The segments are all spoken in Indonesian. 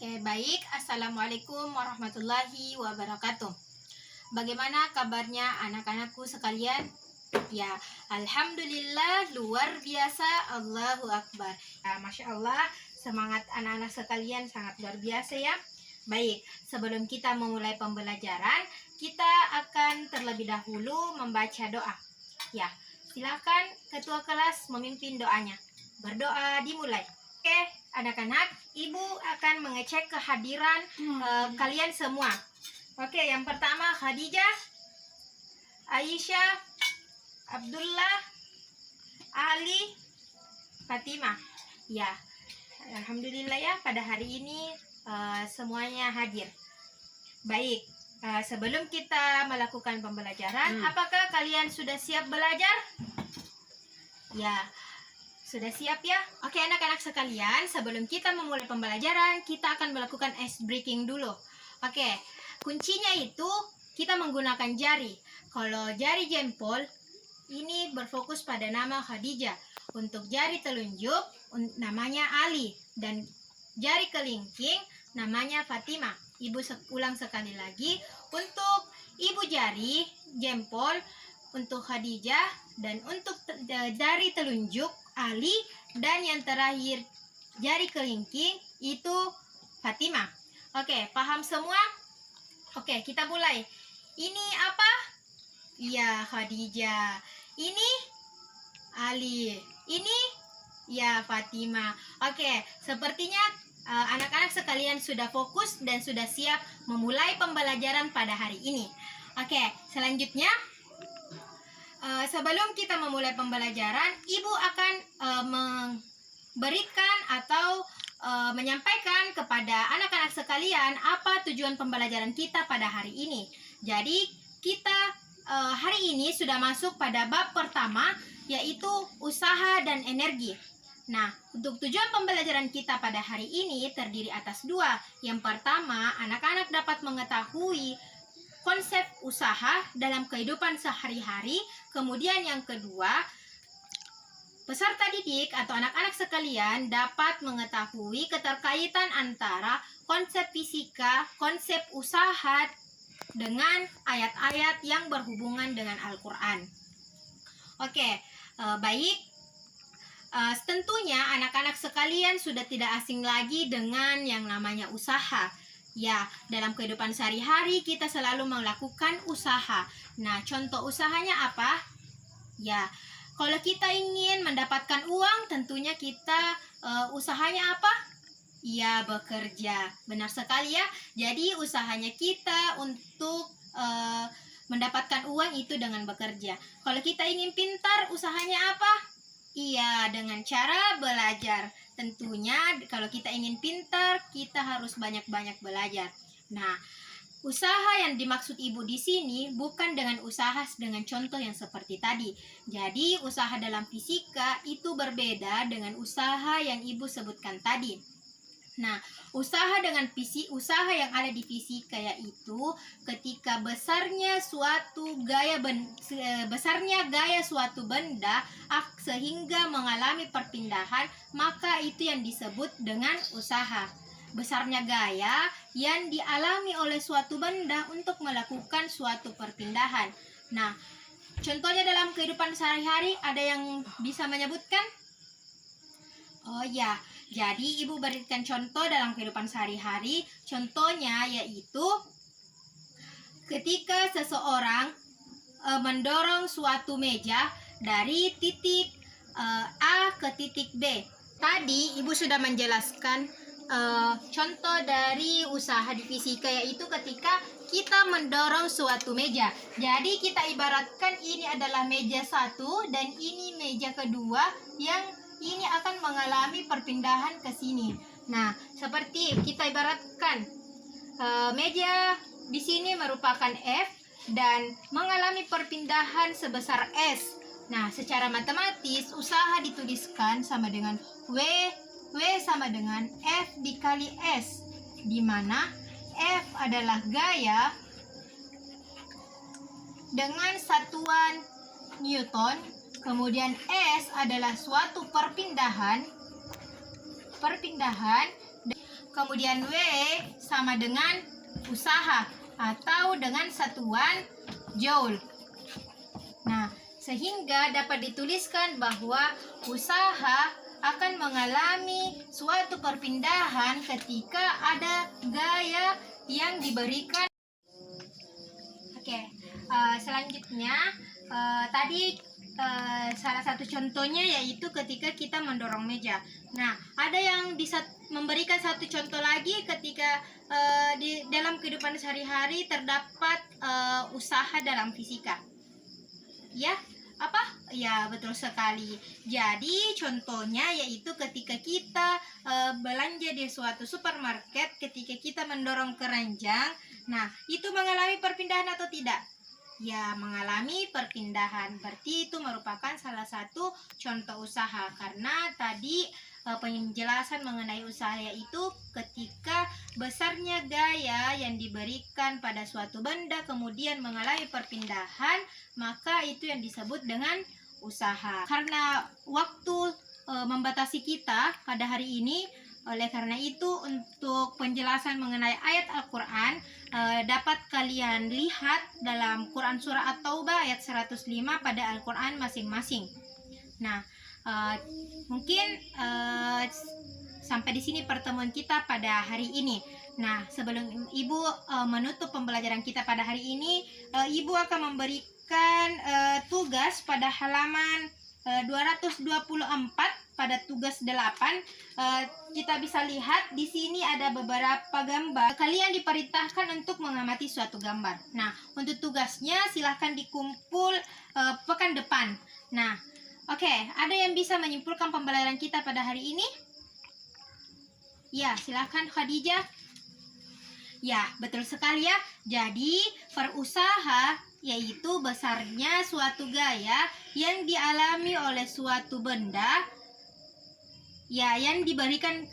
Oke, baik. Assalamualaikum warahmatullahi wabarakatuh. Bagaimana kabarnya anak-anakku sekalian? Ya, alhamdulillah luar biasa, Allahu Akbar. Ya, Masya Allah, semangat anak-anak sekalian sangat luar biasa ya. Baik, sebelum kita memulai pembelajaran, kita akan terlebih dahulu membaca doa. Ya, silakan ketua kelas memimpin doanya. Berdoa dimulai. Oke, anak-anak, ibu akan mengecek kehadiran kalian semua. Oke, yang pertama Khadijah, Aisyah, Abdullah, Ali, Fatimah. Ya, alhamdulillah ya, pada hari ini semuanya hadir. Baik, sebelum kita melakukan pembelajaran, apakah kalian sudah siap belajar? Ya, sudah siap ya? Oke anak-anak sekalian, sebelum kita memulai pembelajaran, kita akan melakukan ice breaking dulu. Oke, kuncinya itu kita menggunakan jari. Kalau jari jempol, ini berfokus pada nama Khadijah. Untuk jari telunjuk, namanya Ali. Dan jari kelingking, namanya Fatimah. Ibu ulang sekali lagi. Untuk ibu jari jempol, untuk Khadijah, dan untuk jari telunjuk Ali, dan yang terakhir jari kelingking itu Fatimah. Oke, paham semua? Oke, kita mulai. Ini apa? Ya, Khadijah. Ini Ali. Ini ya Fatimah. Oke, sepertinya anak-anak sekalian sudah fokus dan sudah siap memulai pembelajaran pada hari ini. Oke, selanjutnya sebelum kita memulai pembelajaran, ibu akan memberikan atau menyampaikan kepada anak-anak sekalian apa tujuan pembelajaran kita pada hari ini. Jadi kita hari ini sudah masuk pada bab pertama, yaitu usaha dan energi. Nah, untuk tujuan pembelajaran kita pada hari ini terdiri atas dua. Yang pertama, anak-anak dapat mengetahui konsep usaha dalam kehidupan sehari-hari. Kemudian yang kedua, peserta didik atau anak-anak sekalian dapat mengetahui keterkaitan antara konsep fisika, konsep usaha dengan ayat-ayat yang berhubungan dengan Al-Quran. Oke, baik. Tentunya anak-anak sekalian sudah tidak asing lagi dengan yang namanya usaha. Ya, dalam kehidupan sehari-hari kita selalu melakukan usaha. Nah, contoh usahanya apa? Ya, kalau kita ingin mendapatkan uang, tentunya kita usahanya apa? Ya, bekerja. Benar sekali ya. Jadi, usahanya kita untuk mendapatkan uang itu dengan bekerja. Kalau kita ingin pintar, usahanya apa? Iya, dengan cara belajar. Tentunya kalau kita ingin pintar, kita harus banyak-banyak belajar. Nah, usaha yang dimaksud ibu di sini bukan dengan usaha dengan contoh yang seperti tadi. Jadi, usaha dalam fisika itu berbeda dengan usaha yang ibu sebutkan tadi. Nah, usaha dengan usaha yang ada di fisika yaitu ketika besarnya gaya suatu benda sehingga mengalami perpindahan, maka itu yang disebut dengan usaha. Besarnya gaya yang dialami oleh suatu benda untuk melakukan suatu perpindahan. Nah, contohnya dalam kehidupan sehari-hari ada yang bisa menyebutkan? Oh ya, jadi ibu berikan contoh dalam kehidupan sehari-hari. Contohnya yaitu ketika seseorang mendorong suatu meja dari titik A ke titik B. Tadi ibu sudah menjelaskan contoh dari usaha di fisika yaitu ketika kita mendorong suatu meja. Jadi kita ibaratkan ini adalah meja satu dan ini meja kedua yang ini akan mengalami perpindahan ke sini. Nah, seperti kita ibaratkan meja di sini merupakan F dan mengalami perpindahan sebesar S. Nah, secara matematis usaha dituliskan sama dengan W sama dengan F dikali S, di mana F adalah gaya dengan satuan Newton. Kemudian S adalah suatu perpindahan Kemudian W sama dengan usaha atau dengan satuan joule. Nah, sehingga dapat dituliskan bahwa usaha akan mengalami suatu perpindahan ketika ada gaya yang diberikan. Oke, selanjutnya tadi salah satu contohnya yaitu ketika kita mendorong meja. Nah, ada yang memberikan satu contoh lagi ketika di dalam kehidupan sehari-hari terdapat usaha dalam fisika. Ya, apa? Ya, betul sekali. Jadi, contohnya yaitu ketika kita belanja di suatu supermarket, ketika kita mendorong keranjang, nah, itu mengalami perpindahan atau tidak? Ya, mengalami perpindahan. Berarti itu merupakan salah satu contoh usaha. Karena tadi penjelasan mengenai usaha yaitu ketika besarnya gaya yang diberikan pada suatu benda kemudian mengalami perpindahan, maka itu yang disebut dengan usaha. Karena waktu membatasi kita pada hari ini, oleh karena itu untuk penjelasan mengenai ayat Al-Quran dapat kalian lihat dalam Quran Surah At-Taubah ayat 105 pada Al-Quran masing-masing. Nah, mungkin sampai di sini pertemuan kita pada hari ini. Nah, sebelum Ibu menutup pembelajaran kita pada hari ini, Ibu akan memberikan tugas pada halaman 224 pada tugas 8. Kita bisa lihat di sini ada beberapa gambar. Kalian diperintahkan untuk mengamati suatu gambar. Nah, untuk tugasnya silahkan dikumpul pekan depan. Nah, oke, ada yang bisa menyimpulkan pembelajaran kita pada hari ini? Ya, silahkan Khadijah. Ya, betul sekali ya. Jadi, perusaha yaitu besarnya suatu gaya yang dialami oleh suatu benda, ya, yang diberikan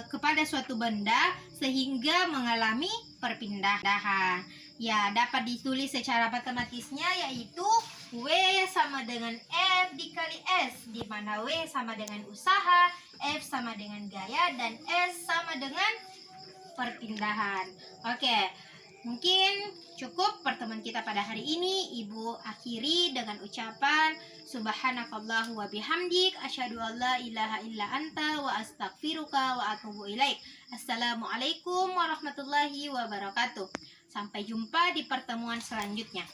kepada suatu benda sehingga mengalami perpindahan. Ya, dapat ditulis secara matematisnya yaitu W sama dengan F dikali S, di mana W sama dengan usaha, F sama dengan gaya, dan S sama dengan perpindahan. Oke, mungkin cukup pertemuan kita pada hari ini. Ibu akhiri dengan ucapan subhanakallahu wa bihamdik asyhadu an la ilaha illa anta wa astaghfiruka wa atubu ilaik. Assalamualaikum warahmatullahi wabarakatuh. Sampai jumpa di pertemuan selanjutnya.